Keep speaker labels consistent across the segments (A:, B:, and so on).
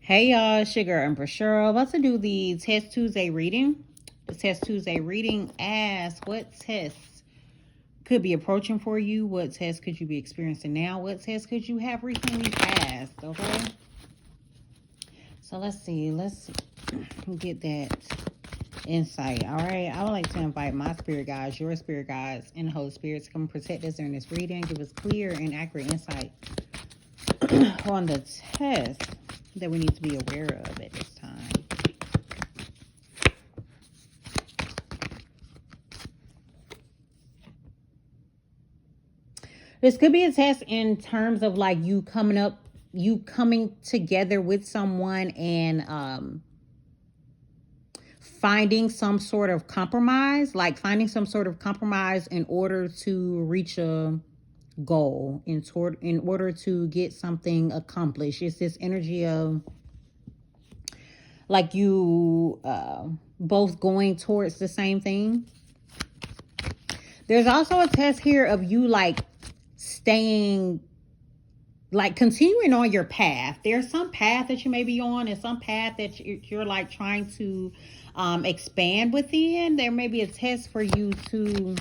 A: Hey y'all, Sugar and Brashura. About to do the Test Tuesday reading. The Test Tuesday reading asks what tests could be approaching for you? What tests could you be experiencing now? What tests could you have recently passed? Okay. So let's see. Let's get that insight. All right. I would like to invite my spirit guides, your spirit guides, and the Holy Spirit to come protect us during this reading. Give us clear and accurate insight on the test that we need to be aware of at this time. This could be a test in terms of like you coming together with someone and finding some sort of compromise, in order to reach a goal, in order to get something accomplished. It's this energy of like you both going towards the same thing. There's also a test here of you like staying, like continuing on your path. There's some path that you may be on and some path that you're like trying to expand within. There may be a test for you to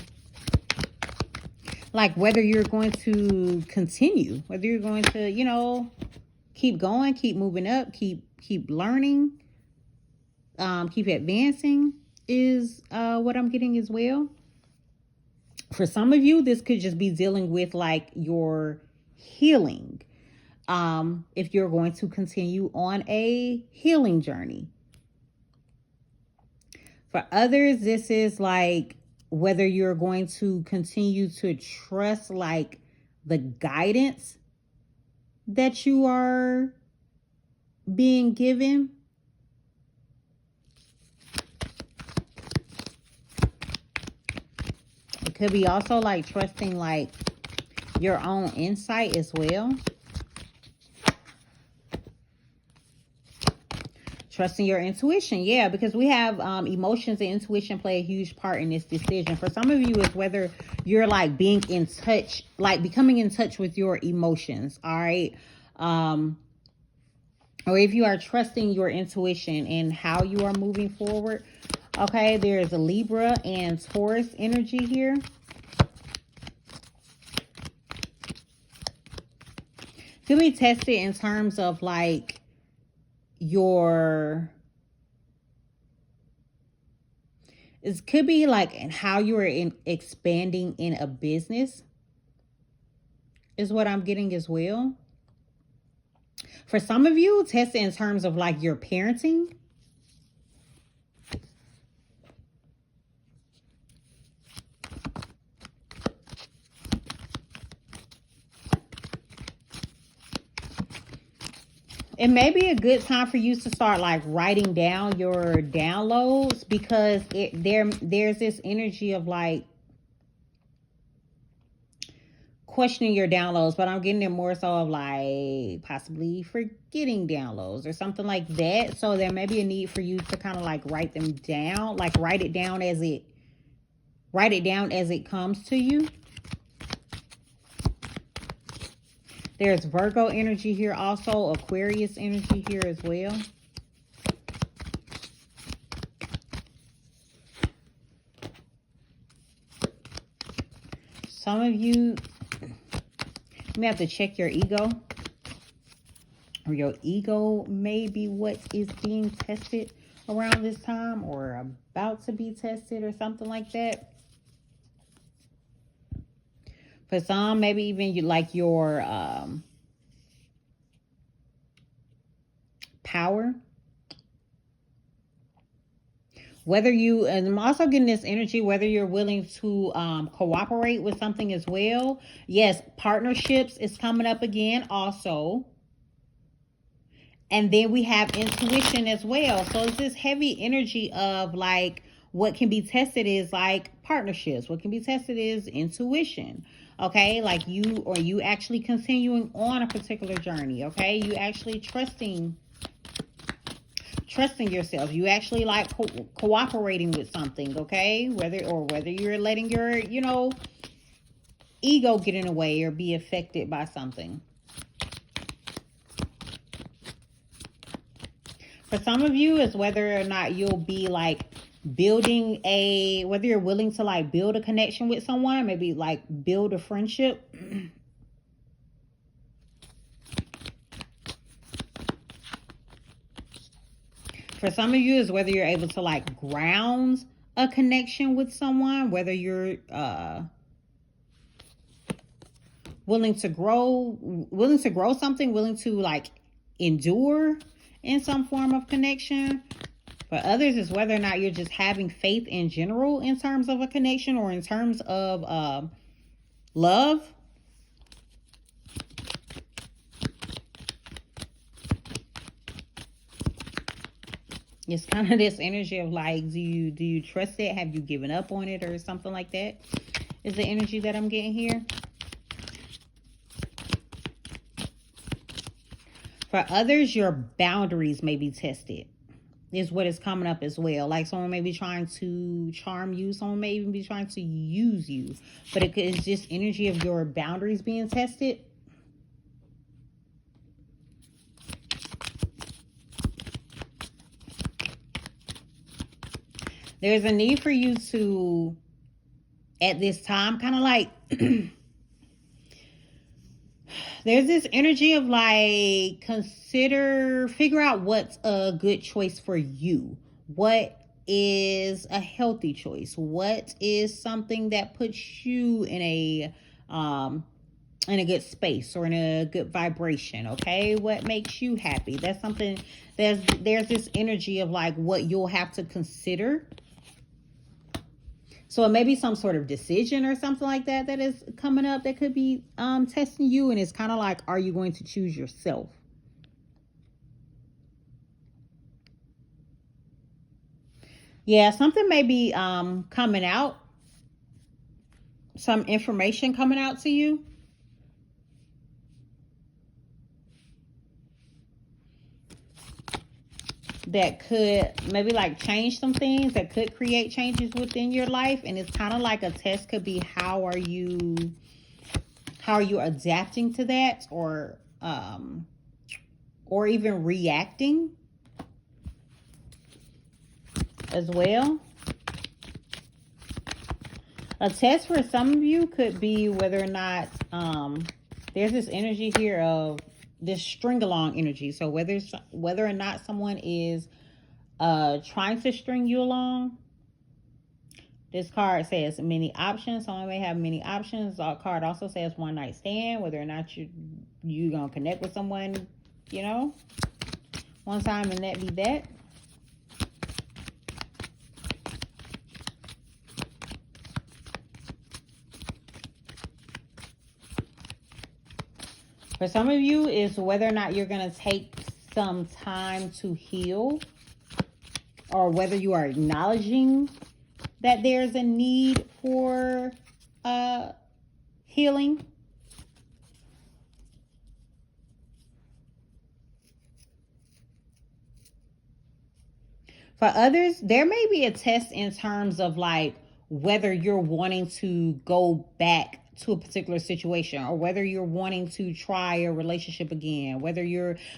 A: like whether you're going to continue, whether you're going to, keep going, keep moving up, keep learning, keep advancing is what I'm getting as well. For some of you, this could just be dealing with like your healing. If you're going to continue on a healing journey. For others, this is like whether you're going to continue to trust like the guidance that you are being given. It could be also like trusting like your own insight as well. Trusting your intuition. Yeah, because we have emotions and intuition play a huge part in this decision. For some of you, it's whether you're like being in touch, like becoming in touch with your emotions. All right. Or if you are trusting your intuition and how you are moving forward. Okay, there's a Libra and Taurus energy here. Could be tested in terms of like it could be like how you are expanding in a business is what I'm getting as well. For some of you, test it in terms of like your parenting. It may be a good time for you to start like writing down your downloads, because there's this energy of like questioning your downloads, but I'm getting it more so of like possibly forgetting downloads or something like that. So there may be a need for you to kind of like write them down, like write it down as it comes to you. There's Virgo energy here also, Aquarius energy here as well. Some of you may have to check your ego. Or your ego may be what is being tested around this time or about to be tested or something like that. For some, maybe even you like your power. Whether you, and I'm also getting this energy, whether you're willing to cooperate with something as well. Yes, partnerships is coming up again also. And then we have intuition as well. So it's this heavy energy of like what can be tested is like partnerships. What can be tested is intuition. Okay, like you actually continuing on a particular journey. Okay, you actually trusting yourself. You actually like cooperating with something. Okay, whether you're letting your ego get in the way or be affected by something. For some of you, it's whether or not you'll be like building whether you're willing to like build a connection with someone, maybe like build a friendship. For some of you, is whether you're able to like ground a connection with someone, whether you're willing to grow something, willing to like endure in some form of connection. For others, is whether or not you're just having faith in general in terms of a connection or in terms of love. It's kind of this energy of like, do you trust it? Have you given up on it or something like that? Is the energy that I'm getting here. For others, your boundaries may be tested, is what is coming up as well. Like someone may be trying to charm you. Someone may even be trying to use you. But it's just energy of your boundaries being tested. There's a need for you to, at this time, kind of like... there's this energy of like, figure out what's a good choice for you. What is a healthy choice? What is something that puts you in a good space or in a good vibration? Okay, what makes you happy? That's something. There's this energy of like what you'll have to consider. So it may be some sort of decision or something like that that is coming up that could be testing you. And it's kind of like, are you going to choose yourself? Yeah, something may be coming out. Some information coming out to you. That could maybe like change some things, that could create changes within your life. And it's kind of like a test could be, how are you adapting to that, or even reacting as well. A test for some of you could be whether or not there's this energy here of this string along energy. So whether or not someone is trying to string you along. This card says many options. Someone may have many options. Our card also says one night stand. Whether or not you gonna connect with someone, one time, and that be that. For some of you, is whether or not you're going to take some time to heal, or whether you are acknowledging that there's a need for healing. For others, there may be a test in terms of like whether you're wanting to go back to a particular situation, or whether you're wanting to try a relationship again,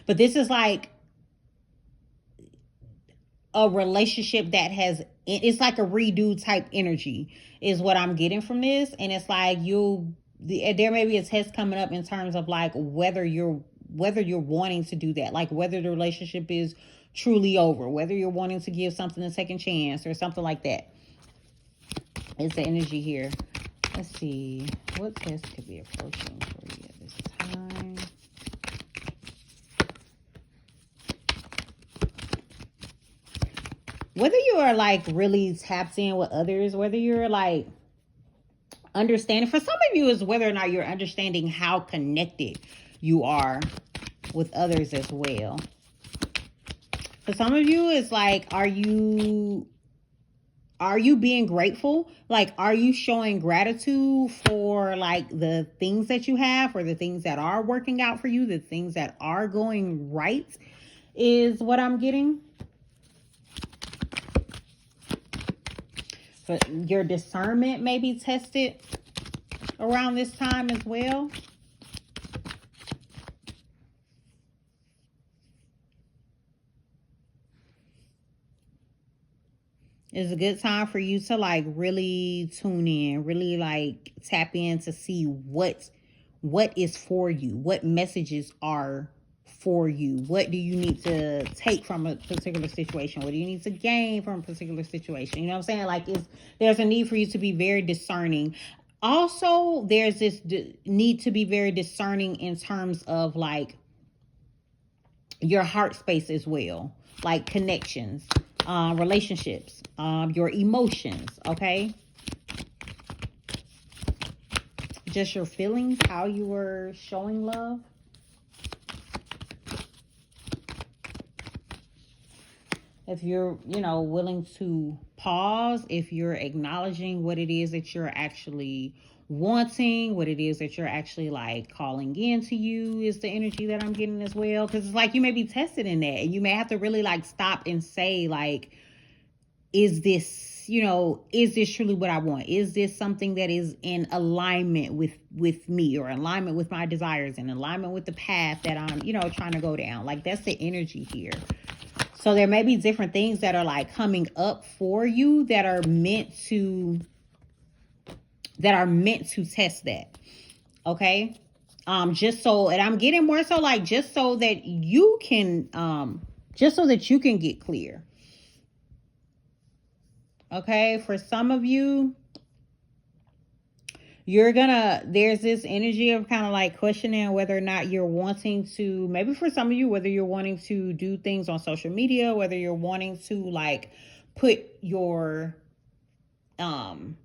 A: but this is like a relationship that it's like a redo type energy is what I'm getting from this. And it's like there may be a test coming up in terms of like whether you're wanting to do that, like whether the relationship is truly over, whether you're wanting to give something a second chance or something like that. It's the energy here. Let's see. What test could be approaching for you at this time? Whether you are like really tapped in with others, whether you're like understanding. For some of you, is whether or not you're understanding how connected you are with others as well. For some of you, it's like, are you being grateful? Like, are you showing gratitude for like the things that you have, or the things that are working out for you, the things that are going right, is what I'm getting. But your discernment may be tested around this time as well. It's a good time for you to like really tune in, really like tap in to see what is for you, what messages are for you, what do you need to take from a particular situation, what do you need to gain from a particular situation. You know what I'm saying? Like, there's a need for you to be very discerning. Also, there's this need to be very discerning in terms of like your heart space as well, like connections, relationships, your emotions. Okay, just your feelings, how you were showing love. If you're, willing to pause, if you're acknowledging what it is that you're actually wanting, what it is that you're actually like calling into you, is the energy that I'm getting as well. Because it's like you may be tested in that, and you may have to really like stop and say like, is this, is this truly what I want? Is this something that is in alignment with me, or alignment with my desires, and alignment with the path that I'm, trying to go down? Like, that's the energy here. So there may be different things that are like coming up for you that are meant to test that. Okay. Just so, and I'm getting more so like, just so that you can get clear. Okay. For some of you, there's this energy of kind of like questioning whether or not you're wanting to, maybe for some of you, whether you're wanting to do things on social media, whether you're wanting to like put your, kind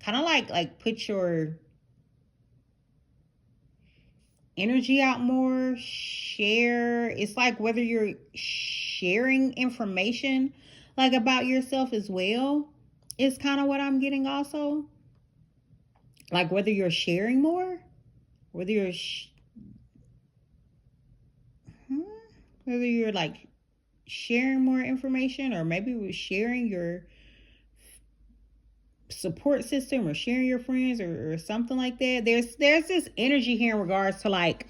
A: of like put your energy out more, share. It's like whether you're sharing information like about yourself as well, is kind of what I'm getting also. Like whether you're sharing more, whether you're whether you're like sharing more information, or maybe we're sharing your support system, or sharing your friends, or something like that. There's this energy here in regards to like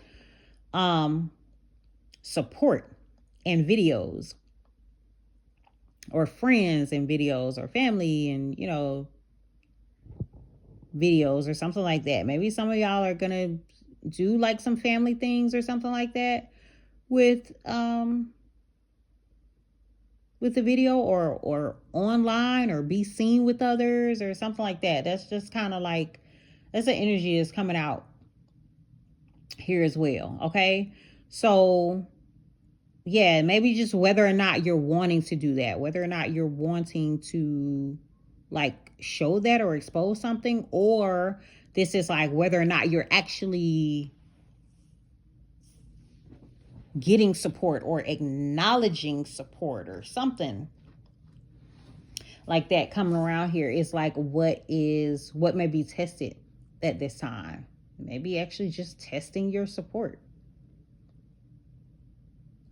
A: support and videos, or friends and videos, or family and videos, or something like that. Maybe some of y'all are gonna do like some family things or something like that with the video, or online, or be seen with others, or something like that. That's just kind of like, that's the energy that's coming out here as well. Okay, so yeah, maybe just whether or not you're wanting to do that, whether or not you're wanting to like show that or expose something, or this is like whether or not you're actually getting support or acknowledging support, or something like that coming around here. Is like what may be tested at this time. Maybe actually just testing your support.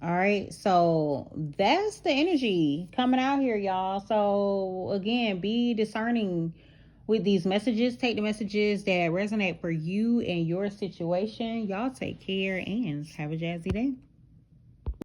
A: All right, so that's the energy coming out here, y'all. So again, be discerning with these messages. Take the messages that resonate for you and your situation. Y'all take care and have a jazzy day.